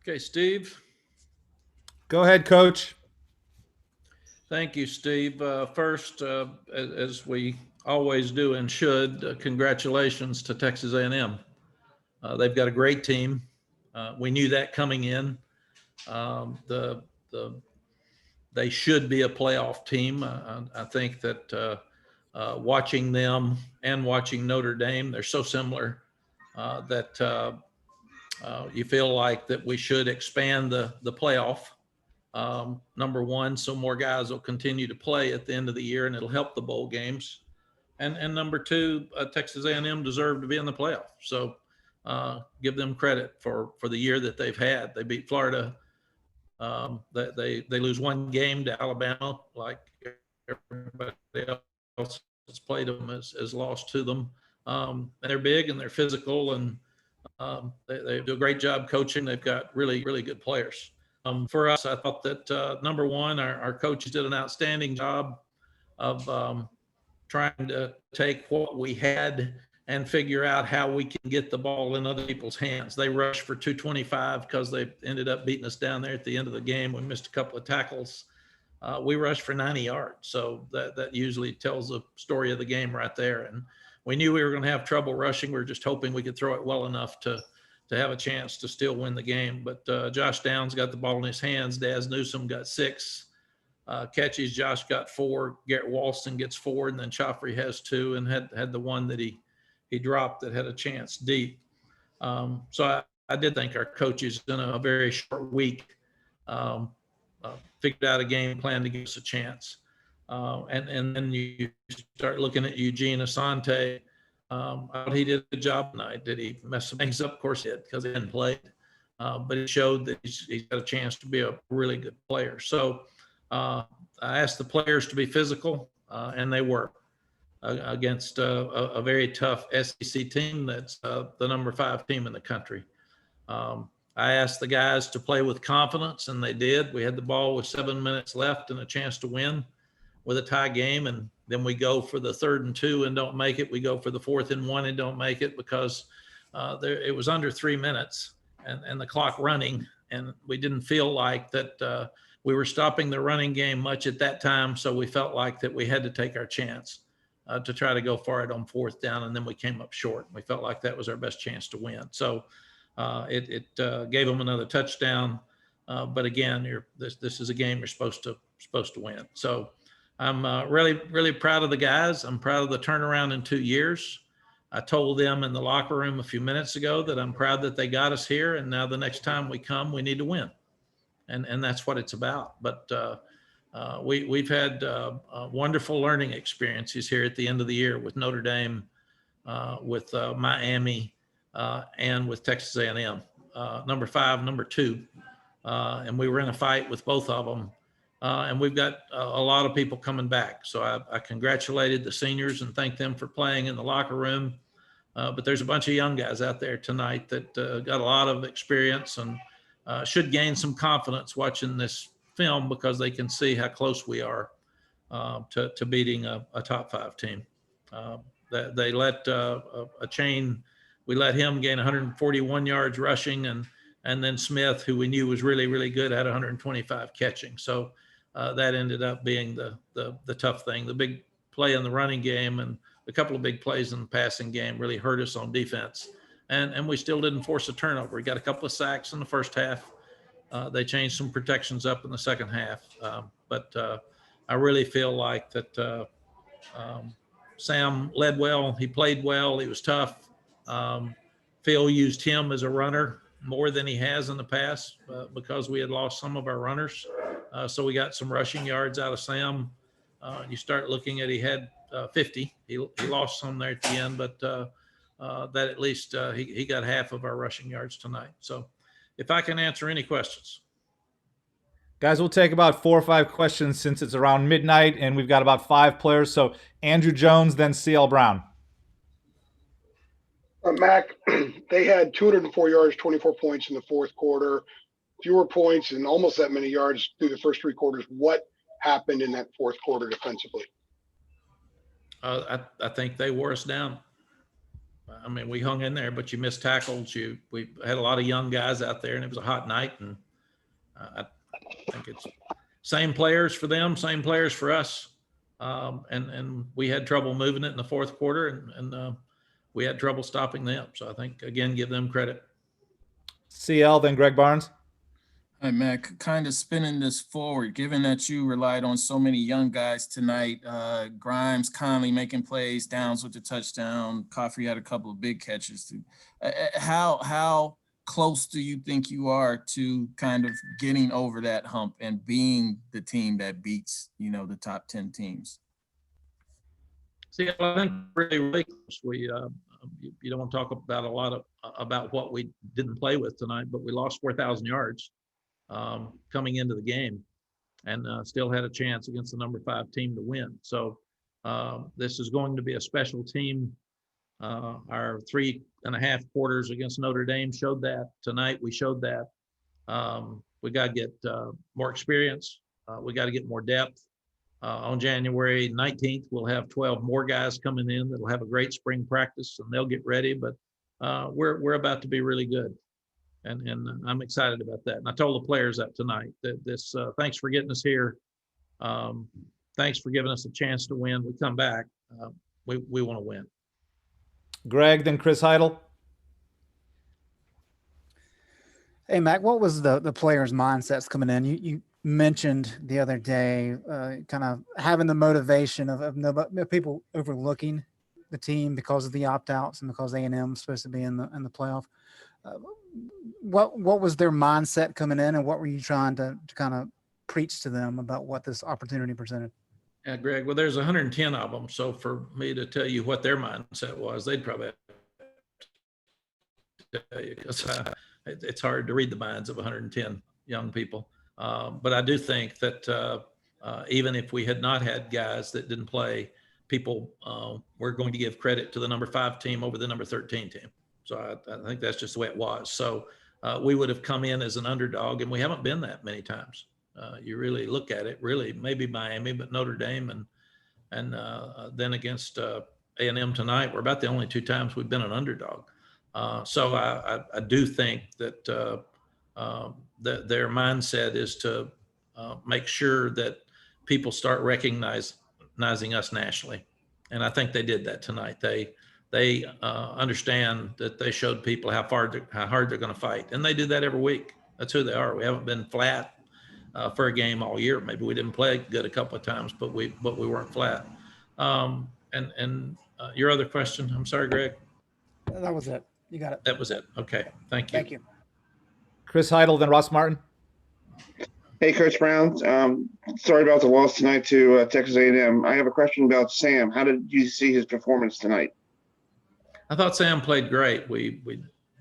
Okay, Steve. Go ahead, Coach. Thank you, Steve. First, as we always do and should, congratulations to Texas A&M. They've got a great team. We knew that coming in. They should be a playoff team. I think that watching them and watching Notre Dame, they're so similar that you feel like that we should expand the playoff. Number one, so more guys will continue to play at the end of the year, and it'll help the bowl games. And number two, Texas A&M deserved to be in the playoff. So give them credit for the year that they've had. They beat Florida. They lose one game to Alabama, like everybody else that's played them has lost to them. And they're big and they're physical, and they do a great job coaching. They've got really, really good players. For us, I thought that number one, our coaches did an outstanding job of trying to take what we had and figure out how we can get the ball in other people's hands. They rushed for 225 because they ended up beating us down there at the end of the game. We missed a couple of tackles. We rushed for 90 yards. So that usually tells the story of the game right there. And we knew we were going to have trouble rushing. We were just hoping we could throw it well enough to have a chance to still win the game. But Josh Downs got the ball in his hands. Dazz Newsome got 6 catches. Josh got 4. Garrett Walston gets 4, and then Chaffrey has 2, and had the one that he dropped that had a chance deep. So I did think our coaches in a very short week figured out a game plan to give us a chance. And then you start looking at Eugene Asante. He did a job tonight. Did he mess some things up? Of course he did, because he hadn't played. But it showed that he's got a chance to be a really good player. So I asked the players to be physical, and they were against a very tough SEC team that's the number 5 team in the country. I asked the guys to play with confidence, and they did. We had the ball with 7 minutes left and a chance to win with a tie game, and then we go for the 3rd and 2 and don't make it. We go for the 4th and 1 and don't make it because it was under 3 minutes and the clock running, and we didn't feel like that we were stopping the running game much at that time, so we felt like that we had to take our chance to try to go for it on 4th down, and then we came up short. We felt like that was our best chance to win. So it gave them another touchdown, but again, this is a game you're supposed to win. So I'm really, really proud of the guys. I'm proud of the turnaround in 2 years. I told them in the locker room a few minutes ago that I'm proud that they got us here, and now the next time we come, we need to win, and that's what it's about. But we've had wonderful learning experiences here at the end of the year with Notre Dame, with Miami, and with Texas A&M, number 5, number 2, and we were in a fight with both of them. And we've got a lot of people coming back. So I congratulated the seniors and thanked them for playing in the locker room. But there's a bunch of young guys out there tonight that got a lot of experience and should gain some confidence watching this film because they can see how close we are to beating a top 5 team. They let we let him gain 141 yards rushing, and then Smith, who we knew was really, really good, had 125 catching. So that ended up being the tough thing. The big play in the running game and a couple of big plays in the passing game really hurt us on defense. And we still didn't force a turnover. We got a couple of sacks in the first half. They changed some protections up in the second half. But I really feel like that Sam led well. He played well. He was tough. Phil used him as a runner more than he has in the past because we had lost some of our runners. So we got some rushing yards out of Sam. You start looking at, he had 50. He lost some there at the end, but that at least he got half of our rushing yards tonight. So if I can answer any questions. Guys, we'll take about 4 or 5 questions since it's around midnight and we've got about 5 players. So Andrew Jones, then CL Brown. Mack, they had 204 yards, 24 points in the fourth quarter, fewer points and almost that many yards through the first 3 quarters. What happened in that fourth quarter defensively? I think they wore us down. I mean, we hung in there, but you missed tackles. We had a lot of young guys out there, and it was a hot night. And I think it's same players for them, same players for us. And we had trouble moving it in the fourth quarter, and we had trouble stopping them. So I think, again, give them credit. CL, then Greg Barnes. Hi, Mack. Kind of spinning this forward, given that you relied on so many young guys tonight, Grimes, Conley making plays, Downs with the touchdown, Coffey had a couple of big catches. How close do you think you are to kind of getting over that hump and being the team that beats, the top 10 teams? See, I think really close. You don't want to talk about a lot about what we didn't play with tonight, but we lost 4,000 yards coming into the game, and still had a chance against the number 5 team to win. So this is going to be a special team. Our 3.5 quarters against Notre Dame showed that. Tonight we showed that. We got to get more experience. We got to get more depth. On January 19th, we'll have 12 more guys coming in that'll have a great spring practice, and they'll get ready. But we're about to be really good. And I'm excited about that. And I told the players that tonight, that this, thanks for getting us here. Thanks for giving us a chance to win. We come back. We want to win. Greg, then Chris Heidel. Hey, Mack, what was the players' mindsets coming in? You mentioned the other day kind of having the motivation of people overlooking the team because of the opt-outs and because A&M is supposed to be in the playoff. What was their mindset coming in, and what were you trying to kind of preach to them about what this opportunity presented? Yeah, Greg, well, there's 110 of them. So for me to tell you what their mindset was, they'd probably have to tell you, because it's hard to read the minds of 110 young people. But I do think that even if we had not had guys that didn't play, people were going to give credit to the number 5 team over the number 13 team. So I think that's just the way it was. So we would have come in as an underdog, and we haven't been that many times. You really look at it, really, maybe Miami, but Notre Dame and then against A&M tonight, we're about the only 2 times we've been an underdog. So I do think that their mindset is to make sure that people start recognizing us nationally. And I think they did that tonight. They understand that they showed people how hard they're going to fight. And they do that every week. That's who they are. We haven't been flat for a game all year. Maybe we didn't play good a couple of times, but we weren't flat. And your other question, I'm sorry, Greg. That was it. You got it. That was it. Okay. Thank you. Thank you. Chris Heidel, then Ross Martin. Hey, Coach Brown. Sorry about the loss tonight to Texas A&M. I have a question about Sam. How did you see his performance tonight? I thought Sam played great. We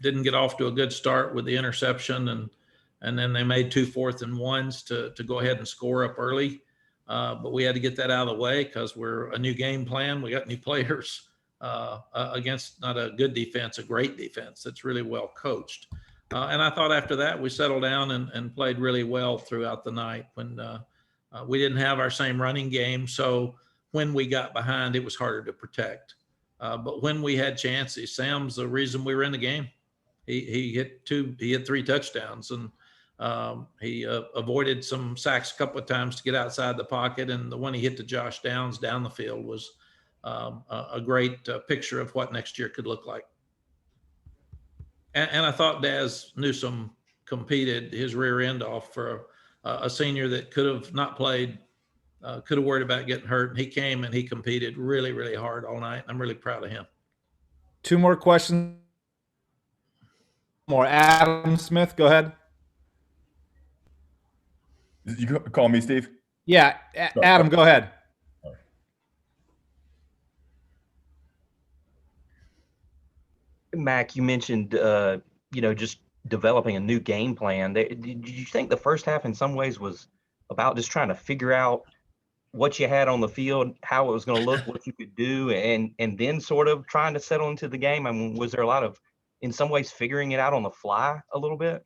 didn't get off to a good start with the interception, and then they made 2 4th and 1s to go ahead and score up early. But we had to get that out of the way because we're a new game plan. We got new players against not a good defense, a great defense that's really well coached. And I thought after that we settled down and played really well throughout the night when we didn't have our same running game. So when we got behind, it was harder to protect. But when we had chances, Sam's the reason we were in the game. He hit 3 touchdowns, and he avoided some sacks a couple of times to get outside the pocket. And the one he hit to Josh Downs down the field was a great picture of what next year could look like. And I thought Dazz Newsome competed his rear end off for a senior that could have not played, could have worried about getting hurt. And he came and he competed really, really hard all night. I'm really proud of him. 2 more questions. More. Adam Smith, go ahead. You call me Steve? Yeah, Adam, go ahead. Mack, you mentioned, just developing a new game plan. Did you think the first half in some ways was about just trying to figure out what you had on the field, how it was going to look, what you could do, and then sort of trying to settle into the game? I mean, was there a lot of, in some ways, figuring it out on the fly a little bit?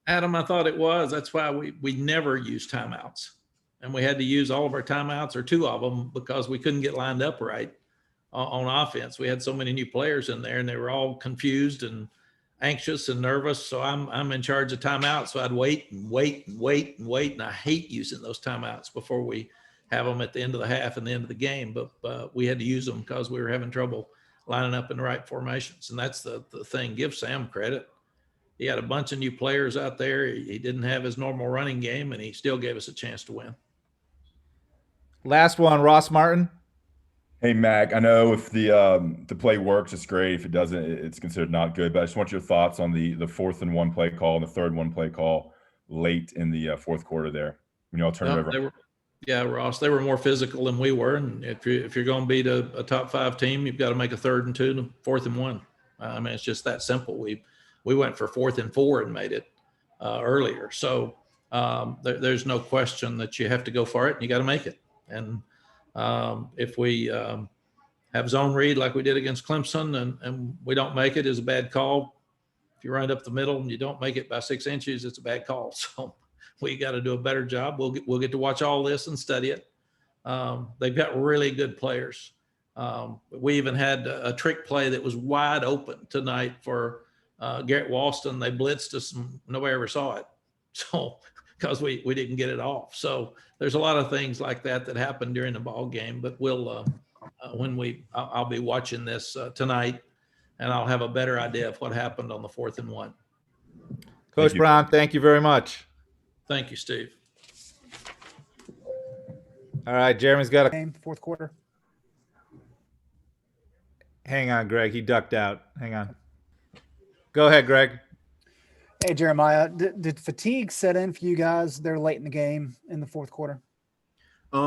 Adam, I thought it was. That's why we never use timeouts. and we had to use all of our timeouts or 2 of them because we couldn't get lined up right on offense. We had so many new players in there, and they were all confused and anxious and nervous. So I'm in charge of timeouts. So I'd wait and wait and wait and wait. And I hate using those timeouts before we have them at the end of the half and the end of the game. But we had to use them because we were having trouble lining up in the right formations. And that's the thing. Give Sam credit. He had a bunch of new players out there. He didn't have his normal running game, and he still gave us a chance to win. Last one, Ross Martin. Hey, Mac, I know if the play works, it's great. If it doesn't, it's considered not good. But I just want your thoughts on the 4th and 1 play call and the 3rd 1 play call late in the 4th quarter there when you all turned it over. Ross, they were more physical than we were. And if you're going to beat a top 5 team, you've got to make a 3rd and 2 and a 4th and 1. I mean, it's just that simple. We went for 4th and 4 and made it earlier. So there's no question that you have to go for it and you got to make it. And if we have zone read like we did against Clemson and we don't make it, is a bad call. If you run it up the middle and you don't make it by 6 inches, it's a bad call. So we got to do a better job. We'll get to watch all this and study it. They've got really good players. We even had a trick play that was wide open tonight for Garrett Walston. They blitzed us and nobody ever saw it. So because we didn't get it off. So there's a lot of things like that happened during the ball game, but we'll, I'll be watching this tonight and I'll have a better idea of what happened on the 4th and 1. Coach Brown, thank you very much. Thank you, Steve. All right, Jeremy's got a Game, 4th quarter. Hang on, Greg. He ducked out. Hang on. Go ahead, Greg. Hey, Jeremiah, did fatigue set in for you guys there late in the game in the 4th quarter? It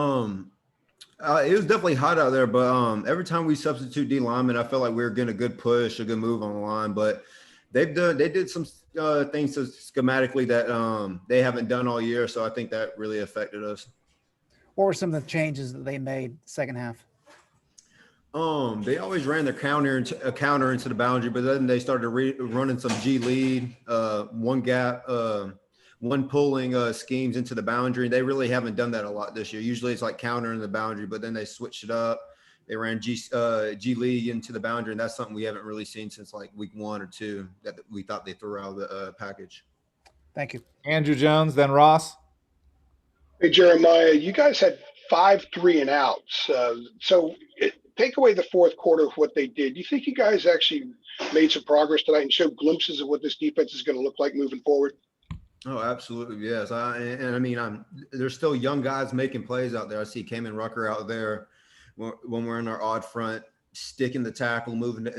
was definitely hot out there, but every time we substitute D linemen, I felt like we were getting a good push, a good move on the line. But they did some things schematically that they haven't done all year, so I think that really affected us. What were some of the changes that they made second half? They always ran their counter into the boundary, but then they started running some G lead, one gap, one pulling schemes into the boundary. They really haven't done that a lot this year. Usually it's like countering the boundary, but then they switched it up. They ran G lead into the boundary, and that's something we haven't really seen since like week 1 or 2 that we thought they threw out of the package. Thank you. Andrew Jones, then Ross. Hey, Jeremiah, you guys had 5 3-and-outs. Take away the 4th quarter of what they did. Do you think you guys actually made some progress tonight and showed glimpses of what this defense is going to look like moving forward? Oh, absolutely, yes. There's still young guys making plays out there. I see Kamen Rucker out there when we're in our odd front, sticking the tackle, moving,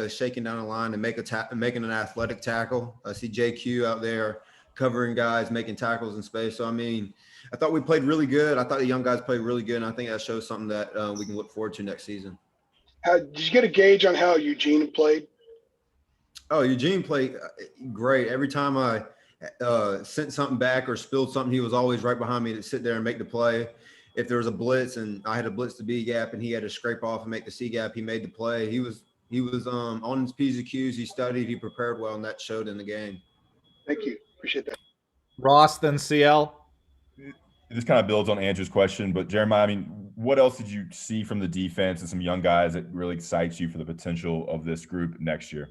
shaking down the line and making an athletic tackle. I see JQ out there covering guys, making tackles in space. So, I thought we played really good. I thought the young guys played really good, and I think that shows something that we can look forward to next season. Did you get a gauge on how Eugene played? Oh, Eugene played great. Every time I sent something back or spilled something, he was always right behind me to sit there and make the play. If there was a blitz and I had to blitz the B gap and he had to scrape off and make the C gap, he made the play. He was on his P's and Q's. He studied, he prepared well, and that showed in the game. Thank you. Appreciate that. Ross, then CL. This kind of builds on Andrew's question, but Jeremiah, what else did you see from the defense and some young guys that really excites you for the potential of this group next year?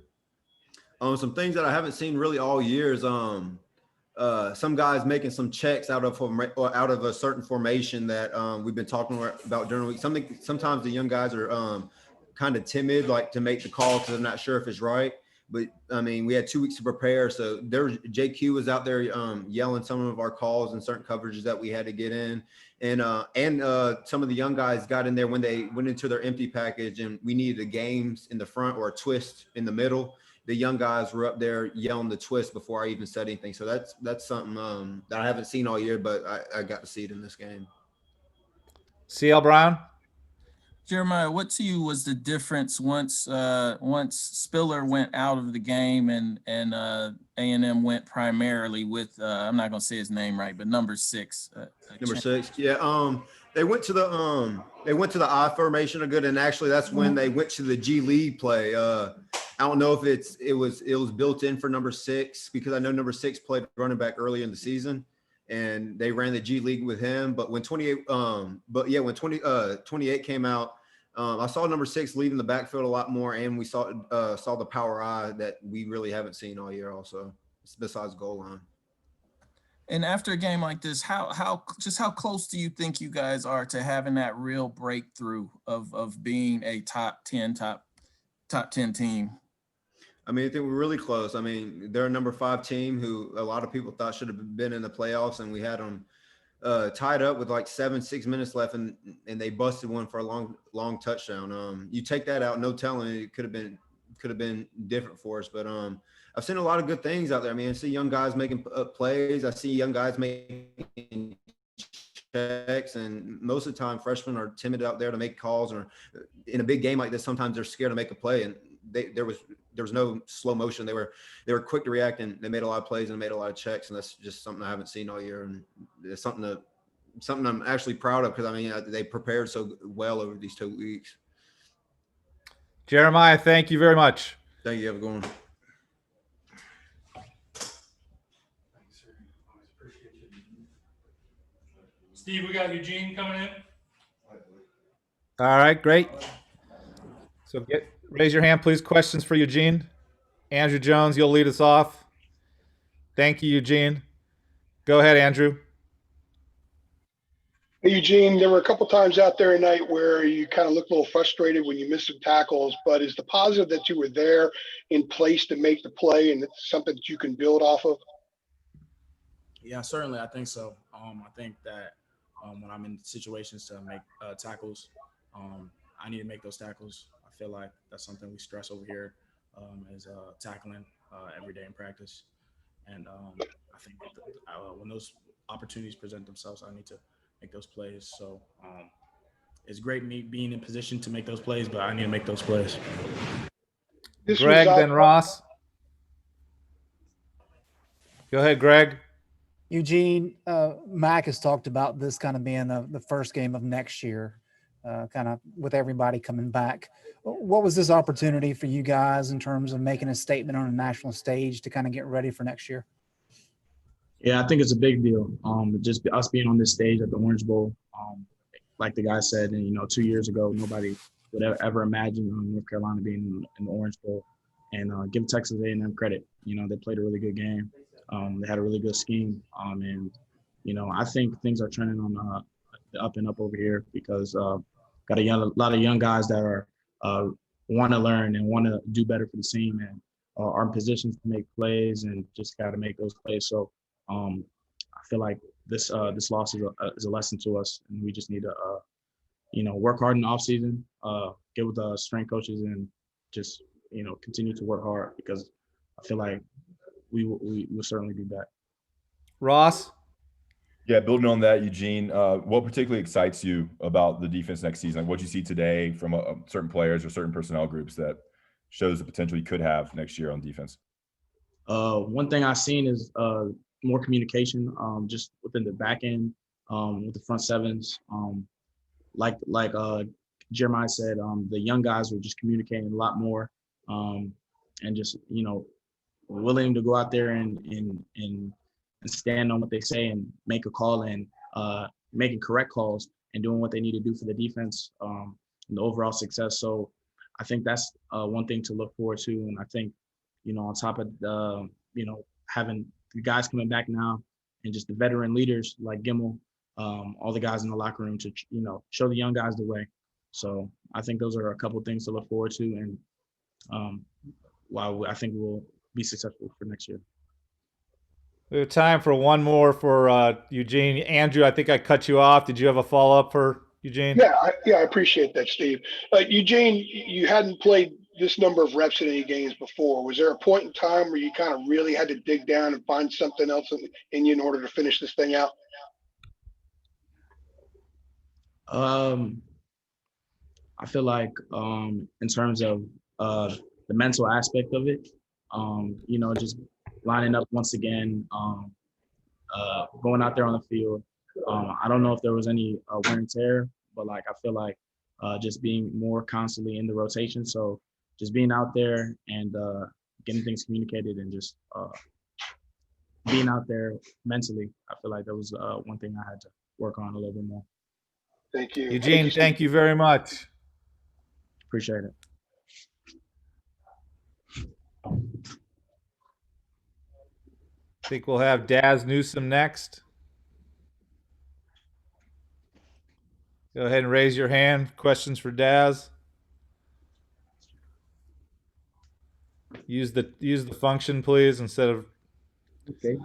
Some things that I haven't seen really all year is some guys making some checks out of a certain formation that we've been talking about during the week. Sometimes the young guys are kind of timid, like to make the call because they're not sure if it's right. But we had 2 weeks to prepare, so JQ was out there yelling some of our calls and certain coverages that we had to get in, and some of the young guys got in there when they went into their empty package, and we needed a games in the front or a twist in the middle. The young guys were up there yelling the twist before I even said anything. So that's something that I haven't seen all year, but I got to see it in this game. CL Brown. Jeremiah, what to you was the difference once Spiller went out of the game and A&M went primarily with I'm not gonna say his name right, but number 6. Number 6, yeah. They went to the I formation a good, and actually that's when they went to the G lead play. I don't know if it was built in for number 6 because I know number 6 played running back early in the season, and they ran the G League with him. But when 28 came out, I saw number 6 leading the backfield a lot more, and we saw the power eye that we really haven't seen all year. Also, besides goal line. And after a game like this, how close do you think you guys are to having that real breakthrough of being a top 10 team? I mean, I think we're really close. I mean, they're a number 5 team who a lot of people thought should have been in the playoffs, and we had them tied up with like 6 minutes left, and they busted one for a long touchdown. You take that out, no telling it could have been different for us. But I've seen a lot of good things out there. I mean, I see young guys making plays. I see young guys making checks, and most of the time freshmen are timid out there to make calls, or in a big game like this, sometimes they're scared to make a play. And there was no slow motion. They were quick to react, and they made a lot of plays and made a lot of checks. And that's just something I haven't seen all year. And it's something I'm actually proud of, because I mean, they prepared so well over these 2 weeks. Jeremiah, thank you very much. Thank you. Have a good one. Steve, we got Eugene coming in. All right, great. So raise your hand, please. Questions for Eugene. Andrew Jones, you'll lead us off. Thank you, Eugene. Go ahead, Andrew. Hey, Eugene, there were a couple times out there tonight where you kind of looked a little frustrated when you missed some tackles, but is the positive that you were there in place to make the play, and it's something that you can build off of? Yeah, certainly. I think so. I think that when I'm in situations to make tackles, I need to make those tackles. I feel like that's something we stress over here, is tackling every day in practice. And I think when those opportunities present themselves, I need to make those plays. So it's great me being in position to make those plays, but I need to make those plays. Greg, then Ross. Go ahead, Greg. Eugene, Mack has talked about this kind of being the first game of next year, kind of with everybody coming back. What was this opportunity for you guys in terms of making a statement on a national stage to kind of get ready for next year? Yeah, I think it's a big deal. Just us being on this stage at the Orange Bowl, like the guy said, and 2 years ago, nobody would ever imagine North Carolina being in the Orange Bowl. And give Texas A&M credit. They played a really good game. They had a really good scheme. And I think things are trending on the up and up over here, because got a lot of young guys that are want to learn and want to do better for the team, and are in positions to make plays, and just got to make those plays. So I feel like this loss is a lesson to us, and we just need to work hard in the offseason, get with the strength coaches, and just continue to work hard, because I feel like we will certainly be back. Ross? Yeah, building on that, Eugene, what particularly excites you about the defense next season? Like, what you see today from certain players or certain personnel groups that shows the potential you could have next year on defense? One thing I've seen is more communication, just within the back end, with the front sevens. Like Jeremiah said, the young guys were just communicating a lot more, and just willing to go out there and stand on what they say and make a call, and making correct calls and doing what they need to do for the defense, and the overall success. So I think that's one thing to look forward to. And I think, on top of having the guys coming back now, and just the veteran leaders like Gemmel, all the guys in the locker room to, show the young guys the way. So I think those are a couple of things to look forward to. And while I think we'll be successful for next year. We have time for one more for Eugene. Andrew, I think I cut you off. Did you have a follow-up for Eugene? Yeah, I appreciate that, Steve. Eugene, you hadn't played this number of reps in any games before. Was there a point in time where you kind of really had to dig down and find something else in you in order to finish this thing out? I feel like in terms of the mental aspect of it, just lining up once again, going out there on the field. I don't know if there was any wear and tear, but I feel like just being more constantly in the rotation. So just being out there and getting things communicated, and just being out there mentally, I feel like that was one thing I had to work on a little bit more. Thank you. Eugene, thank you very much. Appreciate it. I think we'll have Dazz Newsome next. Go ahead and raise your hand. Questions for Dazz? Use the function, please, instead of. Okay.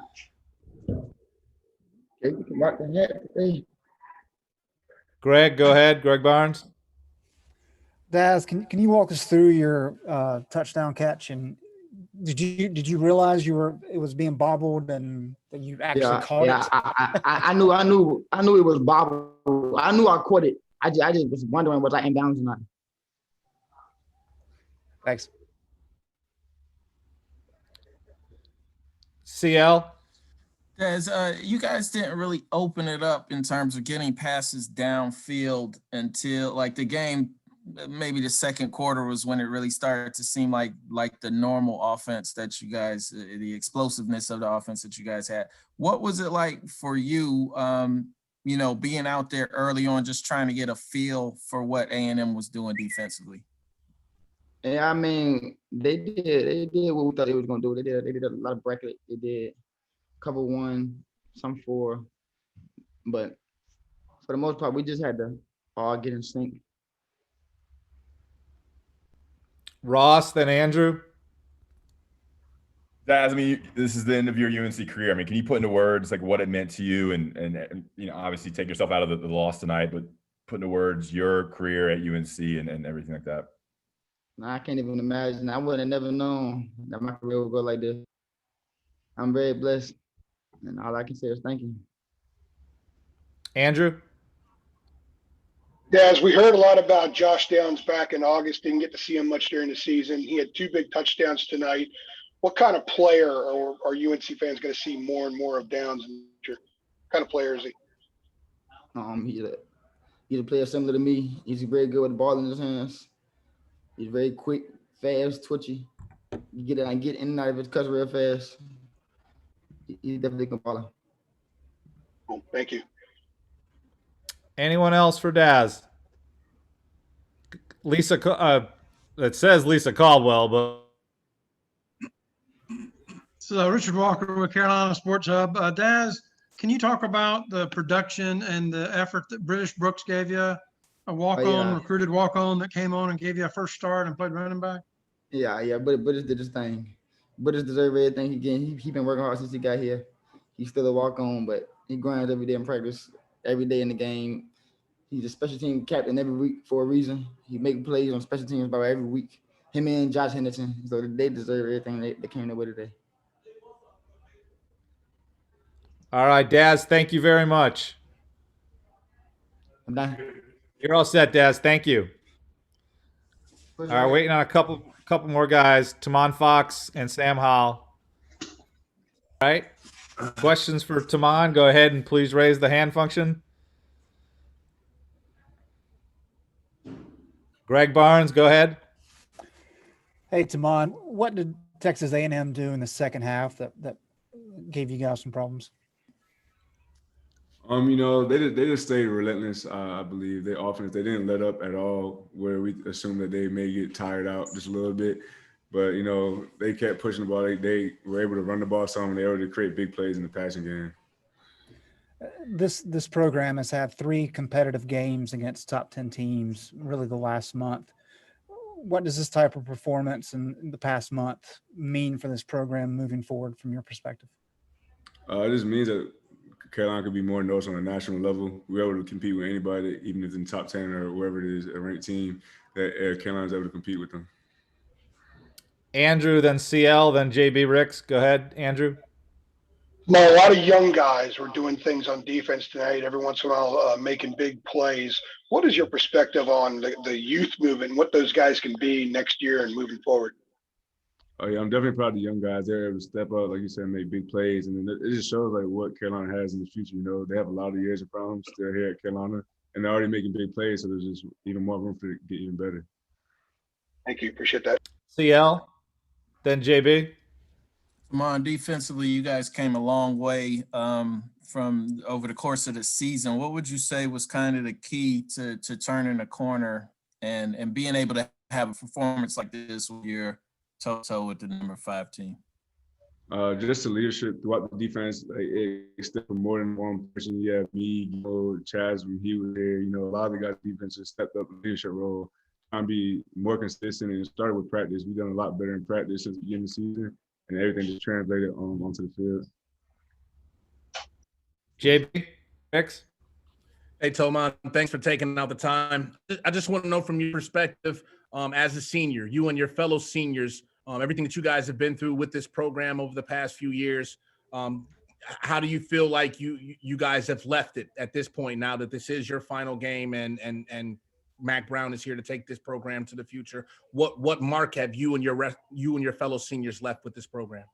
Okay, we can mark the hat today. Greg, go ahead. Greg Barnes. Dazz, can you walk us through your touchdown catch? And did you realize it was being bobbled and that you actually caught it? I knew it was bobbled. I knew I caught it. I just was wondering, was I inbounds or not? Thanks. CL. Guys, you guys didn't really open it up in terms of getting passes downfield until like the game, maybe the second quarter was when it really started to seem like the normal offense that you guys, the explosiveness of the offense that you guys had. What was it like for you, being out there early on, just trying to get a feel for what A&M was doing defensively? Yeah, I mean, they did what we thought they was gonna do. They did a lot of bracket. They did cover 1, some 4, but for the most part, we just had to all get in sync. Ross, then Andrew. Daz, I mean, this is the end of your UNC career. I mean, can you put into words like what it meant to you, and obviously take yourself out of the loss tonight, but put into words your career at UNC and everything like that? I can't even imagine. I would have never known that my career would go like this. I'm very blessed, and all I can say is thank you. Andrew. Daz, we heard a lot about Josh Downs back in August. Didn't get to see him much during the season. He had 2 big touchdowns tonight. What kind of player are UNC fans going to see more and more of Downs in the future? What kind of player is he? He's a player similar to me. He's very good with the ball in his hands. He's very quick, fast, twitchy. You get in and out of his cuts real fast. He's definitely a baller. Cool. Thank you. Anyone else for Dazz? Lisa, it says Lisa Caldwell, but. So Richard Walker with Carolina Sports Hub. Dazz, can you talk about the production and the effort that British Brooks gave you? A walk-on, recruited walk-on that came on and gave you a first start and played running back? Yeah, but British did his thing. British deserves everything he getting. He been working hard since he got here. He's still a walk-on, but he grinds every day in practice, every day in the game. He's a special team captain every week for a reason. He make plays on special teams about every week. Him and Josh Henderson. So they deserve everything that came their way today. All right, Dazz, thank you very much. I'm done. You're all set, Dazz. Thank you. All right, waiting on a couple more guys, Tomon Fox and Sam Howell. All right. Questions for Tomon? Go ahead and please raise the hand function. Greg Barnes, go ahead. Hey, Tomon, what did Texas A&M do in the second half that gave you guys some problems? They just stayed relentless. I believe their offense, they didn't let up at all, where we assumed that they may get tired out just a little bit. But, they kept pushing the ball. They were able to run the ball some, and they were able to create big plays in the passing game. This program has had 3 competitive games against top 10 teams, really the last month. What does this type of performance in the past month mean for this program moving forward from your perspective? It just means that Carolina could be more noticed on a national level. We're able to compete with anybody, even if it's in the top 10 or wherever it is, a ranked team, that Carolina's able to compete with them. Andrew, then CL, then JB Ricks. Go ahead, Andrew. No, a lot of young guys were doing things on defense tonight, every once in a while making big plays. What is your perspective on the youth movement and what those guys can be next year and moving forward? Oh, yeah, I'm definitely proud of the young guys. They're able to step up, like you said, make big plays. And then it just shows like what Carolina has in the future. They have a lot of years in front of them still here at Carolina, and they're already making big plays, so there's just even more room for it to get even better. Thank you. Appreciate that. CL, then JB. Tomon, defensively, you guys came a long way from over the course of the season. What would you say was kind of the key to turning a corner and being able to have a performance like this when you're toe-to-toe with the number 5 team? Just the leadership throughout the defense. Like, it extended for more than one person. You have me, Chaz, when he was there. A lot of the guys defense just stepped up in the leadership role, trying to be more consistent. And it started with practice. We've done a lot better in practice since the beginning of the season, and everything just translated onto the field. JB, Rex? Hey, Tomon, thanks for taking out the time. I just want to know from your perspective, as a senior, you and your fellow seniors, everything that you guys have been through with this program over the past few years, how do you feel like you guys have left it at this point now that this is your final game and Mack Brown is here to take this program to the future? What mark have you and your fellow seniors left with this program?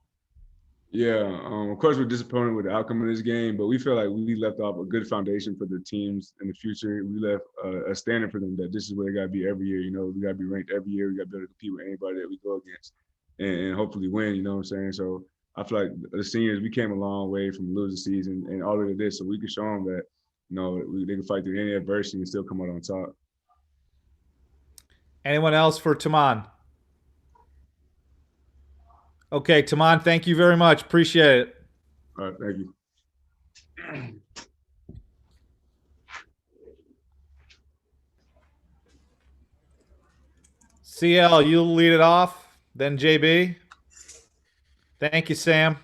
Yeah, of course we're disappointed with the outcome of this game, but we feel like we left off a good foundation for the teams in the future. We left a standard for them that this is where they got to be every year. We got to be ranked every year. We got to be able to compete with anybody that we go against and hopefully win, you know what I'm saying? So I feel like the seniors, we came a long way from losing season and all of this, so we could show them that, they can fight through any adversity and still come out on top. Anyone else for Tomon? Okay, Tomon, thank you very much. Appreciate it. All right, thank you. CL, you'll lead it off, then JB. Thank you, Sam.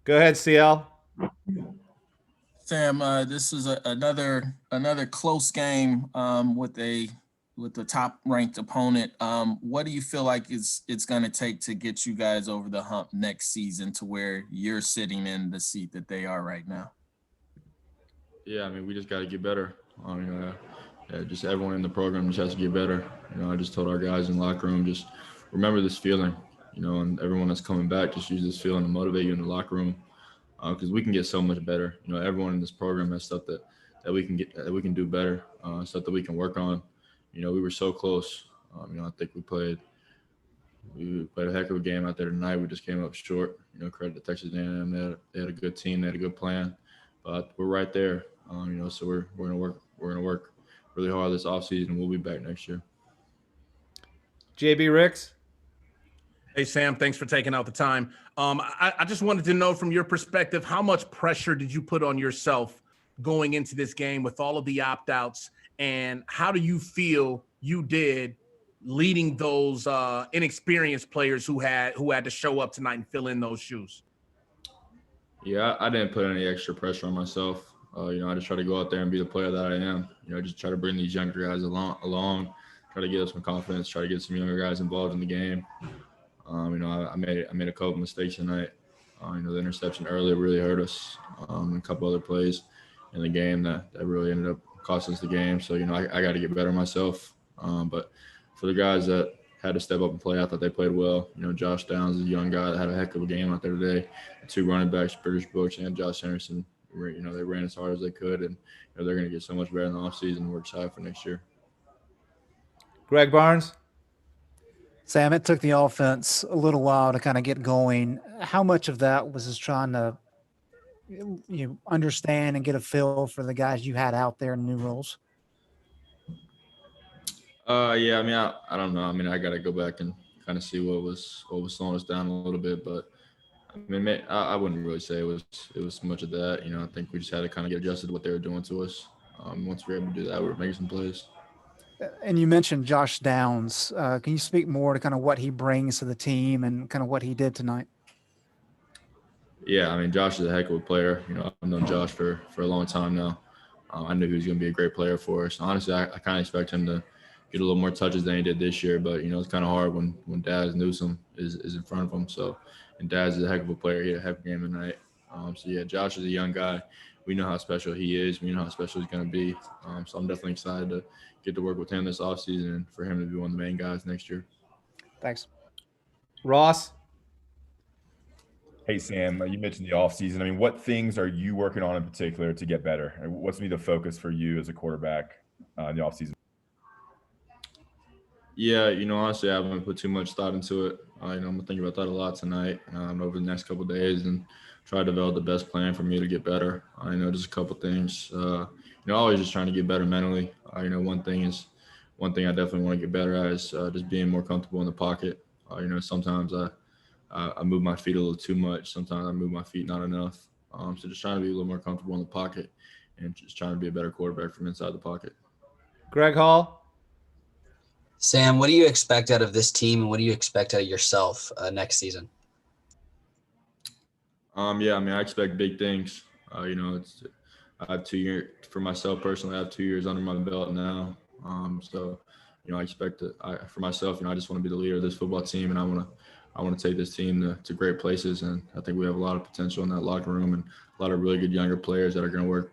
Go ahead, CL. Sam, this is another close game with the top-ranked opponent. What do you feel like it's going to take to get you guys over the hump next season to where you're sitting in the seat that they are right now? Yeah, we just got to get better. Just everyone in the program just has to get better. I just told our guys in the locker room, just remember this feeling, and everyone that's coming back, just use this feeling to motivate you in the locker room, because we can get so much better. Everyone in this program has stuff that we can get, that we can do better, stuff that we can work on. We were so close. I think we played a heck of a game out there tonight. We just came up short. Credit to Texas A&M. They had a good team. They had a good plan. But we're right there. So we're gonna work. We're gonna work really hard this offseason. We'll be back next year. JB Ricks. Hey, Sam, thanks for taking out the time. I just wanted to know from your perspective, how much pressure did you put on yourself going into this game with all of the opt-outs? And how do you feel you did leading those inexperienced players who had to show up tonight and fill in those shoes? Yeah, I didn't put any extra pressure on myself. I just try to go out there and be the player that I am. Just try to bring these younger guys along, try to give us some confidence, try to get some younger guys involved in the game. I made a couple mistakes tonight. The interception earlier really hurt us. And a couple other plays in the game that really ended up cost us the game. So, I got to get better myself. But for the guys that had to step up and play, I thought they played well. Josh Downs is a young guy that had a heck of a game out there today. The 2 running backs, British Brooks and Josh Henderson, they ran as hard as they could, and they're going to get so much better in the offseason. We're excited for next year. Greg Barnes. Sam, it took the offense a little while to kind of get going. How much of that was just trying to understand and get a feel for the guys you had out there in new roles? Yeah, I don't know. I got to go back and kind of see what was slowing us down a little bit, but I wouldn't really say it was much of that. I think we just had to kind of get adjusted to what they were doing to us. Once we were able to do that, we were making some plays. And you mentioned Josh Downs. Can you speak more to kind of what he brings to the team and kind of what he did tonight? Yeah, Josh is a heck of a player. I've known Josh for a long time now. I knew he was going to be a great player for us. Honestly, I kind of expect him to get a little more touches than he did this year, but, it's kind of hard when Dazz Newsome is in front of him. So, and Dazz is a heck of a player. He had a heck of a game tonight. So, yeah, Josh is a young guy. We know how special he is. We know how special he's going to be. So I'm definitely excited to get to work with him this offseason and for him to be one of the main guys next year. Thanks. Ross. Hey, Sam, you mentioned the offseason. What things are you working on in particular to get better? What's going to be the focus for you as a quarterback in the offseason? Yeah, honestly, I haven't put too much thought into it. I'm gonna think about that a lot tonight, over the next couple of days, and try to develop the best plan for me to get better. I know just a couple things. Always just trying to get better mentally. One thing I definitely want to get better at is just being more comfortable in the pocket. Sometimes I move my feet a little too much. Sometimes I move my feet not enough. So just trying to be a little more comfortable in the pocket and just trying to be a better quarterback from inside the pocket. Greg Hall. Sam, what do you expect out of this team, and what do you expect out of yourself next season? I expect big things. I have 2 years for myself personally. I have 2 years under my belt now. I expect for myself. I just want to be the leader of this football team, and I want to take this team to great places. And I think we have a lot of potential in that locker room, and a lot of really good younger players that are going to work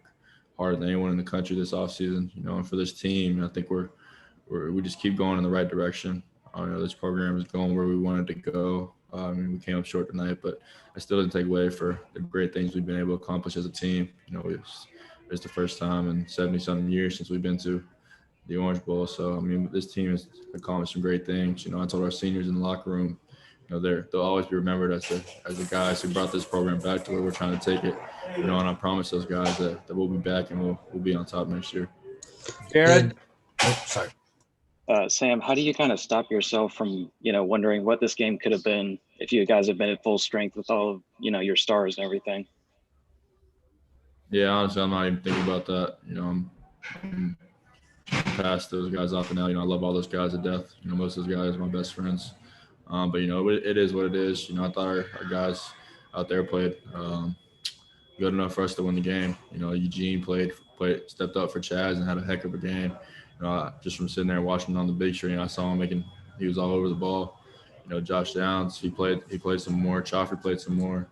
harder than anyone in the country this offseason. And for this team, I think we just keep going in the right direction. This program is going where we wanted to go. We came up short tonight, but I still didn't take away for the great things we've been able to accomplish as a team. It's the first time in 70-something years since we've been to the Orange Bowl. So, this team has accomplished some great things. I told our seniors in the locker room, they'll always be remembered as the guys who brought this program back to where we're trying to take it. And I promise those guys that we'll be back and we'll be on top next year. Jared. Oh, sorry. Sam, how do you kind of stop yourself from, wondering what this game could have been if you guys had been at full strength with all of, your stars and everything? Yeah, honestly, I'm not even thinking about that. I'm past those guys off and now. I love all those guys to death. Most of those guys are my best friends. But it is what it is. I thought our guys out there played good enough for us to win the game. Eugene stepped up for Chaz and had a heck of a game. Just from sitting there watching on the big screen, I saw him he was all over the ball. Josh Downs, he played some more. Chaffee played some more.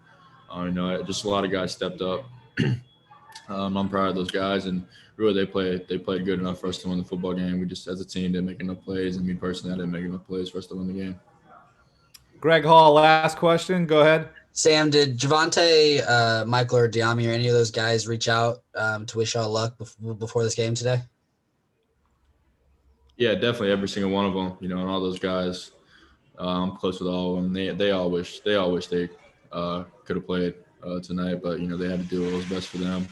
Just a lot of guys stepped up. I'm proud of those guys, and really they played good enough for us to win the football game. We just, as a team, didn't make enough plays, and me personally, I didn't make enough plays for us to win the game. Greg Hall, last question. Go ahead. Sam, did Javante, Michael, or Diami, or any of those guys reach out to wish y'all luck before this game today? Yeah, definitely every single one of them. And all those guys, I'm close with all of them. They all wish they could have played tonight, but they had to do what was best for them.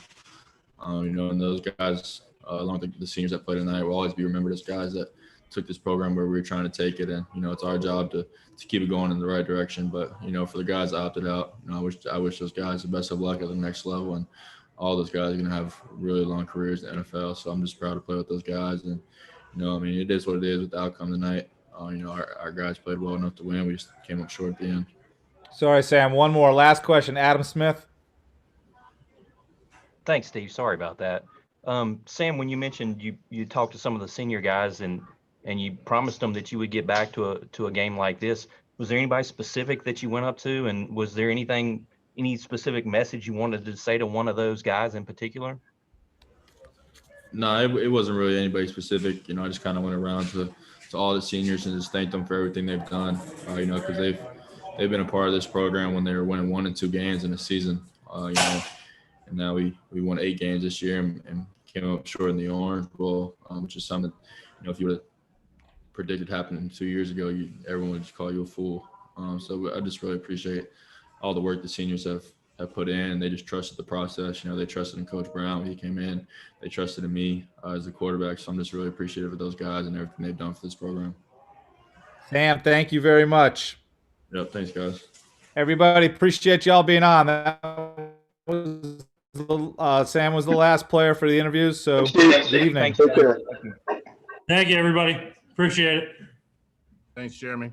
And those guys, along with the seniors that played tonight, will always be remembered as guys that took this program where we were trying to take it. And it's our job to keep it going in the right direction. But for the guys that opted out, I wish those guys the best of luck at the next level. And all those guys are going to have really long careers in the NFL. So I'm just proud to play with those guys. And it is what it is with the outcome tonight. Our guys played well enough to win. We just came up short at the end. Sorry, Sam. One more. Last question. Adam Smith. Thanks, Steve. Sorry about that. Sam, when you mentioned you talked to some of the senior guys and you promised them that you would get back to a game like this, was there anybody specific that you went up to, and was there any specific message you wanted to say to one of those guys in particular? No, it wasn't really anybody specific. I just kind of went around to all the seniors and just thanked them for everything they've done. Because they've been a part of this program when they were winning 1 and 2 games in a season. And now we won 8 games this year and came up short in the Orange Bowl, which is something if you would have predicted happening 2 years ago, everyone would just call you a fool. So I just really appreciate all the work the seniors have put in. They just trusted the process. They trusted in Coach Brown when he came in. They trusted in me as a quarterback. So I'm just really appreciative of those guys and everything they've done for this program. Sam, thank you very much. Yep, thanks, guys. Everybody, appreciate y'all being on. That was Sam was the last player for the interviews. So good evening. Thank you, everybody. Appreciate it. Thanks, Jeremy.